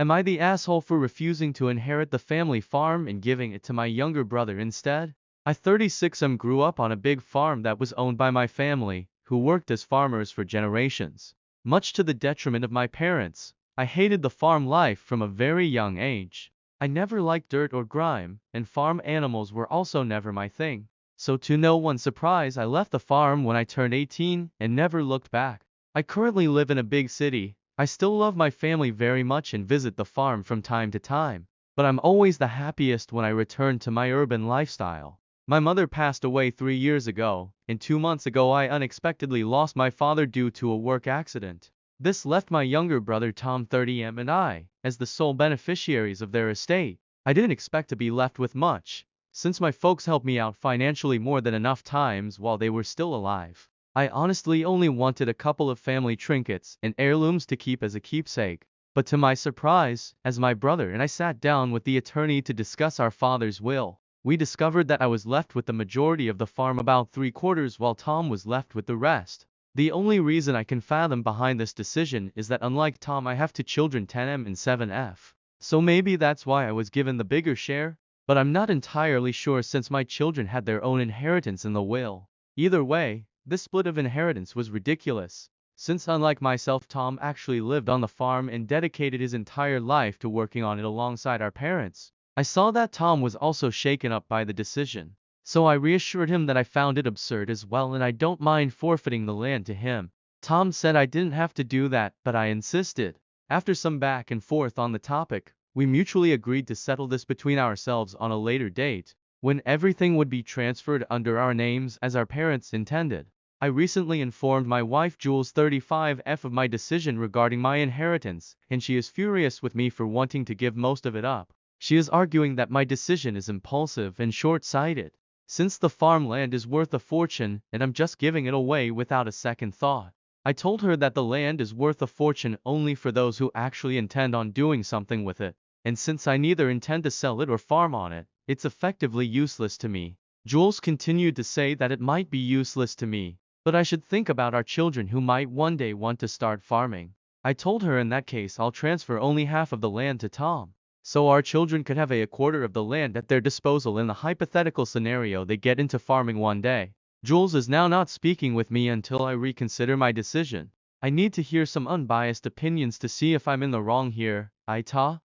Am I the asshole for refusing to inherit the family farm and giving it to my younger brother instead? I 36 grew up on a big farm that was owned by my family, who worked as farmers for generations. Much to the detriment of my parents, I hated the farm life from a very young age. I never liked dirt or grime, and farm animals were also never my thing. So to no one's surprise, I left the farm when I turned 18 and never looked back. I currently live in a big city. I still love my family very much and visit the farm from time to time, but I'm always the happiest when I return to my urban lifestyle. My mother passed away 3 years ago, and 2 months ago I unexpectedly lost my father due to a work accident. This left my younger brother Tom 30 and I, as the sole beneficiaries of their estate. I didn't expect to be left with much, since my folks helped me out financially more than enough times while they were still alive. I honestly only wanted a couple of family trinkets and heirlooms to keep as a keepsake. But to my surprise, as my brother and I sat down with the attorney to discuss our father's will, we discovered that I was left with the majority of the farm, about 3/4, while Tom was left with the rest. The only reason I can fathom behind this decision is that unlike Tom, I have two children, 10M and 7F. So maybe that's why I was given the bigger share, but I'm not entirely sure since my children had their own inheritance in the will. Either way, this split of inheritance was ridiculous, since unlike myself, Tom actually lived on the farm and dedicated his entire life to working on it alongside our parents. I saw that Tom was also shaken up by the decision, so I reassured him that I found it absurd as well and I don't mind forfeiting the land to him. Tom said I didn't have to do that, but I insisted. After some back and forth on the topic, we mutually agreed to settle this between ourselves on a later date, when everything would be transferred under our names as our parents intended. I recently informed my wife Jules 35F of my decision regarding my inheritance, and she is furious with me for wanting to give most of it up. She is arguing that my decision is impulsive and short-sighted, since the farmland is worth a fortune and I'm just giving it away without a second thought. I told her that the land is worth a fortune only for those who actually intend on doing something with it, and since I neither intend to sell it or farm on it, it's effectively useless to me. Jules continued to say that it might be useless to me, but I should think about our children who might one day want to start farming. I told her in that case I'll transfer only half of the land to Tom, so our children could have a quarter of the land at their disposal in the hypothetical scenario they get into farming one day. Jules is now not speaking with me until I reconsider my decision. I need to hear some unbiased opinions to see if I'm in the wrong here. AITA?